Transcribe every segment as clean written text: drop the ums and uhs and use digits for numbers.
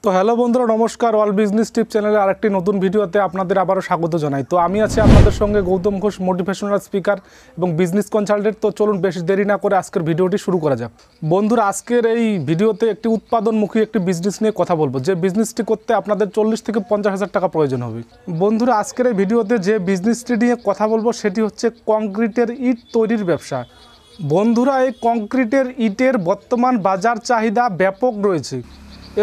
তো হ্যালো বন্ধুরা, নমস্কার। অল বিজনেস টিপ চ্যানেলে আরেকটি নতুন ভিডিওতে আপনাদের আবারও স্বাগত জানাই। তো আমি আছি আপনাদের সঙ্গে গৌতম ঘোষ, মোটিভেশনাল স্পিকার এবং বিজনেস কনসালটেন্ট। তো চলুন বেশি দেরি না করে আজকের ভিডিওটি শুরু করা যাক। বন্ধুরা, আজকের এই ভিডিওতে একটি উৎপাদনমুখী একটি বিজনেস নিয়ে কথা বলবো, যে বিজনেসটি করতে আপনাদের 40 থেকে 50 হাজার টাকা প্রয়োজন হবে। বন্ধুরা, আজকের এই ভিডিওতে যে বিজনেসটি নিয়ে কথা বলবো সেটি হচ্ছে কংক্রিটের ইট তৈরির ব্যবসা। বন্ধুরা, এই কংক্রিটের ইটের বর্তমান বাজার চাহিদা ব্যাপক রয়েছে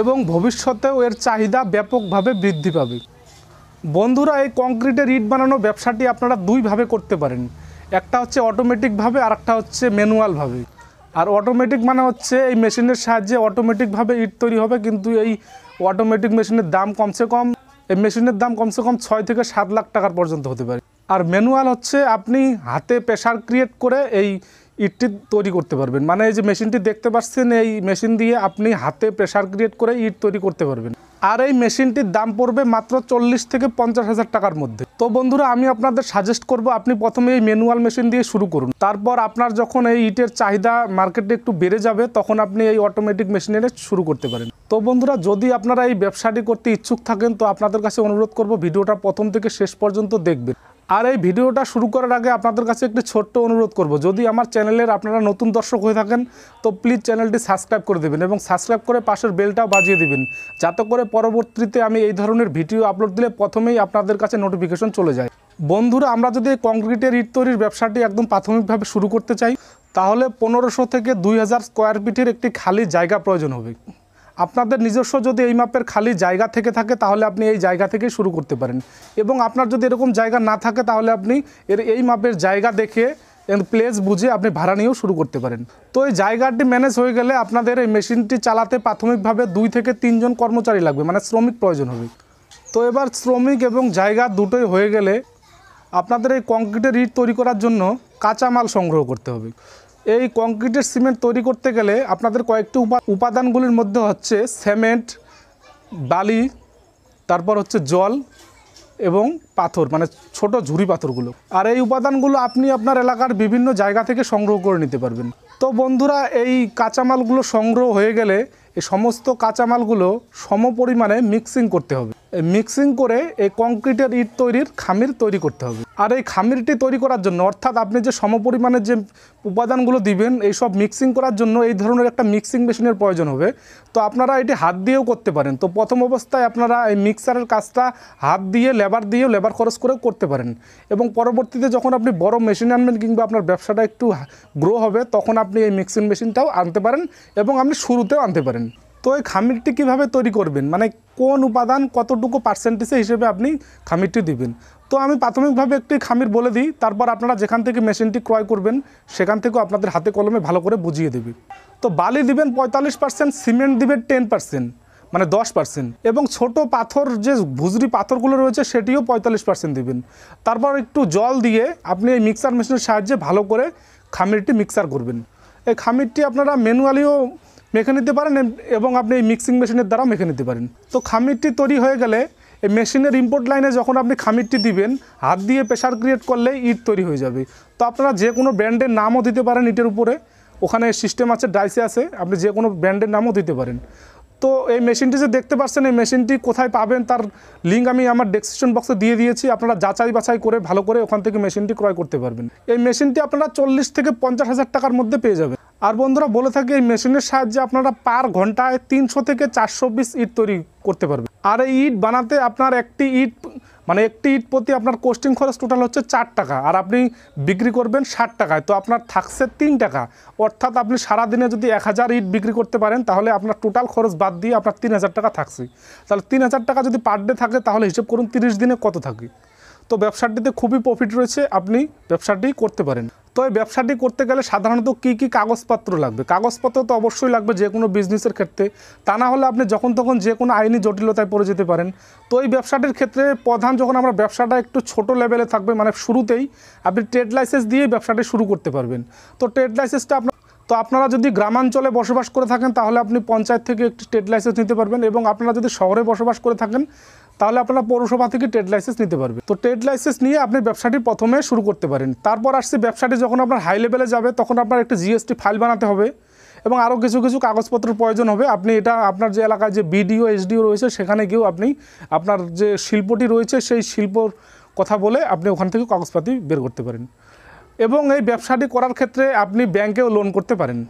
এবং ভবিষ্যতেও এর চাহিদা ব্যাপকভাবে বৃদ্ধি পাবে। বন্ধুরা, এই কংক্রিটের ইট বানানো ব্যবসাটি আপনারা দুইভাবে করতে পারেন। একটা হচ্ছে অটোমেটিকভাবে, আর একটা হচ্ছে ম্যানুয়ালভাবে। আর অটোমেটিক মানে হচ্ছে এই মেশিনের সাহায্যে অটোমেটিকভাবে ইট তৈরি হবে, কিন্তু এই অটোমেটিক মেশিনের দাম কমসে কম 6 থেকে 7 লাখ টাকার পর্যন্ত হতে পারে। আর ম্যানুয়াল হচ্ছে আপনি হাতে প্রেশার ক্রিয়েট করে এই ইটটি তৈরি করতে পারবেন। মানে এই যে মেশিনটি দেখতে পাচ্ছেন, এই মেশিন দিয়ে আপনি হাতে প্রেশার ক্রিয়েট করে ইট তৈরি করতে পারবেন। আর এই মেশিনটির দাম পড়বে মাত্র 40 থেকে 50 হাজার টাকার মধ্যে। তো বন্ধুরা, আমি আপনাদের সাজেস্ট করব আপনি প্রথমে এই ম্যানুয়াল মেশিন দিয়ে শুরু করুন। তারপর আপনার যখন এই ইটের চাহিদা মার্কেটে একটু বেড়ে যাবে, তখন আপনি এই অটোমেটিক মেশিনে শুরু করতে পারেন। তো বন্ধুরা, যদি আপনারা এই ব্যবসাটি করতে ইচ্ছুক থাকেন, তো আপনাদের কাছে অনুরোধ করব ভিডিওটা প্রথম থেকে শেষ পর্যন্ত দেখবেন। আর এই ভিডিওটা শুরু করার আগে আপনাদের কাছে একটি ছোট্ট অনুরোধ করব, যদি আমার চ্যানেলের আপনারা নতুন দর্শক হয়ে থাকেন, তো প্লিজ চ্যানেলটি সাবস্ক্রাইব করে দেবেন এবং সাবস্ক্রাইব করে পাশের বেলটাও বাজিয়ে দিবেন, যাতে করে পরবর্তীতে আমি এই ধরনের ভিডিও আপলোড দিলে প্রথমেই আপনাদের কাছে নোটিফিকেশন চলে যায়। বন্ধুরা, আমরা যদি এই কংক্রিটের ইট তৈরির ব্যবসাটি একদম প্রাথমিকভাবে শুরু করতে চাই, তাহলে 1500 থেকে 2000 স্কোয়ার ফিটের একটি খালি জায়গা প্রয়োজন হবে। আপনাদের নিজস্ব যদি এই মাপের খালি জায়গা থেকে থাকে, তাহলে আপনি এই জায়গা থেকে শুরু করতে পারেন। এবং আপনার যদি এরকম জায়গা না থাকে, তাহলে আপনি এই মাপের জায়গা দেখে প্লেস বুঝে আপনি ভাড়া নিয়েও শুরু করতে পারেন। তো এই জায়গাটি ম্যানেজ হয়ে গেলে আপনাদের এই মেশিনটি চালাতে প্রাথমিকভাবে 2 থেকে 3 জন কর্মচারী লাগবে, মানে শ্রমিক প্রয়োজন হবে। তো এবার শ্রমিক এবং জায়গা দুটোই হয়ে গেলে আপনাদের এই কংক্রিটের ইট তৈরি করার জন্য কাঁচামাল সংগ্রহ করতে হবে। এই কংক্রিটের সিমেন্ট তৈরি করতে গেলে আপনাদের কয়েকটি উপাদানগুলির মধ্যে হচ্ছে সিমেন্ট, বালি, তারপর হচ্ছে জল এবং পাথর, মানে ছোট ঝুরি পাথরগুলো। আর এই উপাদানগুলো আপনি আপনার এলাকার বিভিন্ন জায়গা থেকে সংগ্রহ করে নিতে পারবেন। তো বন্ধুরা, এই কাঁচামালগুলো সংগ্রহ হয়ে গেলে এই সমস্ত কাঁচামালগুলো সম পরিমাণে মিক্সিং করতে হবে। এই মিক্সিং করে এই কংক্রিটের ইট তৈরির খামির তৈরি করতে হবে। আর এই খামিরটি তৈরি করার জন্য, অর্থাৎ আপনি যে সম পরিমাণে যে উপাদানগুলো দিবেন, এই সব মিক্সিং করার জন্য এই ধরনের একটা মিক্সিং মেশিনের প্রয়োজন হবে। তো আপনারা এটি হাত দিয়েও করতে পারেন। তো প্রথম অবস্থায় আপনারা এই মিক্সারের কাজটা হাত দিয়ে লেবার খরচ করেও করতে পারেন, এবং পরবর্তীতে যখন আপনি বড় মেশিন আনবেন কিংবা আপনার ব্যবসাটা একটু গ্রো হবে, তখন আপনি এই মিক্সিং মেশিনটাও আনতে পারেন এবং আপনি শুরুতেও আনতে পারেন। তো এই খামিরটি কীভাবে তৈরি করবেন, মানে কোন উপাদান কতটুকু পার্সেন্টেজে হিসেবে আপনি খামিরটি দিবেন, তো আমি প্রাথমিকভাবে একটি খামির বলে দিই। তারপর আপনারা যেখান থেকে মেশিনটি ক্রয় করবেন সেখান থেকেও আপনাদের হাতে কলমে ভালো করে বুঝিয়ে দেবে। তো বালি দিবেন 45%, সিমেন্ট দিবেন 10%, মানে 10%, এবং ছোট পাথর যে ভুজরি পাথরগুলো রয়েছে সেটিও 45% দিবেন। তারপর একটু জল দিয়ে আপনি এই মিক্সার মেশিনের সাহায্যে ভালো করে খামিরটি মিক্সার করবেন। এই খামিরটি আপনারা ম্যানুয়ালিও মেখে নিতে পারেন এবং আপনি এই মিক্সিং মেশিনের দ্বারা মেখে নিতে পারেন। তো খামিরটি তৈরি হয়ে গেলে এই মেশিনের ইম্পোর্ট লাইনে যখন আপনি খামিরটি দিবেন, হাত দিয়ে প্রেশার ক্রিয়েট করলে ইট তৈরি হয়ে যাবে। তো আপনারা যে কোনো ব্র্যান্ডের নামও দিতে পারেন ইটের উপরে, ওখানে সিস্টেম আছে, ডাইসে আছে, আপনি যে কোনো ব্র্যান্ডের নামও দিতে পারেন। তো এই মেশিনটি যে দেখতে পাচ্ছেন, এই মেশিনটি কোথায় পাবেন তার লিঙ্ক আমি আমার ডেসক্রিপশন বক্সে দিয়ে দিয়েছি। আপনারা যাচাই বাছাই করে ভালো করে ওখান থেকে মেশিনটি ক্রয় করতে পারবেন। এই মেশিনটি আপনারা 40 থেকে 50 হাজার টাকার মধ্যে পেয়ে যাবেন। আর বন্ধুরা, বলে থাকি এই মেশিনের সাহায্যে আপনারা পার ঘন্টায় 300 থেকে 400 পিস ইট তৈরি করতে পারবেন। আর এই ইট বানাতে আপনার একটি ইট প্রতি আপনার কোস্টিং খরচ টোটাল হচ্ছে 4 টাকা, আর আপনি বিক্রি করবেন 60 টাকায়। তো আপনার থাকছে 3 টাকা, অর্থাৎ আপনি সারাদিনে যদি 1000 ইট বিক্রি করতে পারেন, তাহলে আপনার টোটাল খরচ বাদ দিয়ে আপনার 3000 টাকা থাকছে। তাহলে 3000 টাকা যদি পার ডে থাকে, তাহলে হিসেব করুন 30 দিনে কত থাকে। তো ব্যবসাটিতে খুবই প্রফিট রয়েছে, আপনি ব্যবসাটি করতে পারেন। তো এই ব্যবসাটি করতে গেলে সাধারণত কী কাগজপত্র লাগবে? কাগজপত্র তো অবশ্যই লাগবে যে কোনো বিজনেসের ক্ষেত্রে, তা না হলে আপনি যখন তখন যে কোনো আইনি জটিলতায় পড়ে যেতে পারেন। তো এই ব্যবসাটির ক্ষেত্রে প্রধান, যখন আমরা ব্যবসাটা একটু ছোট লেভেলে থাকবে, মানে শুরুতেই আপনি ট্রেড লাইসেন্স দিয়ে ব্যবসাটি শুরু করতে পারবেন। তো ট্রেড লাইসেন্সটা আপনারা যদি গ্রামাঞ্চলে বসবাস করে থাকেন, তাহলে আপনি পঞ্চায়েত থেকে একটি ট্রেড লাইসেন্স নিতে পারবেন, এবং আপনারা যদি শহরে বসবাস করে থাকেন, তাহলে আপনারা পৌরসভা থেকে ট্রেড লাইসেন্স নিতে পারবেন। তো ট্রেড লাইসেন্স নিয়ে আপনি ব্যবসাটি প্রথমে শুরু করতে পারেন। তারপর আসছে ব্যবসাটি যখন আপনার হাই লেভেলে যাবে, তখন আপনার একটা জিএসটি ফাইল বানাতে হবে এবং আরও কিছু কিছু কাগজপত্রের প্রয়োজন হবে। আপনি এটা আপনার যে এলাকায় যে বিডিও এসডিও রয়েছে সেখানে গিয়েও আপনি আপনার যে শিল্পটি রয়েছে সেই শিল্পর কথা বলে আপনি ওখান থেকে কাগজপাতি বের করতে পারেন। এবং এই ব্যবসাটি করার ক্ষেত্রে আপনি ব্যাংকেও লোন করতে পারেন।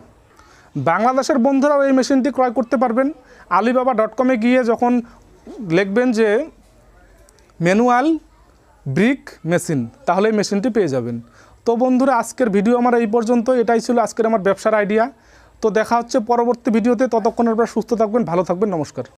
বাংলাদেশের বন্ধুরাও এই মেশিনটি ক্রয় করতে পারবেন। alibaba.com-এ গিয়ে যখন লিখবেন যে ম্যানুয়াল ব্রিক মেশিন, তাহলে এই মেশিনটি পেয়ে যাবেন। তো বন্ধুরা, আজকের ভিডিও আমার এই পর্যন্ত। এটাই ছিল আজকের আমার ব্যবসার আইডিয়া। তো দেখা হচ্ছে পরবর্তী ভিডিওতে। ততক্ষণ আপনারা সুস্থ থাকবেন, ভালো থাকবেন। নমস্কার।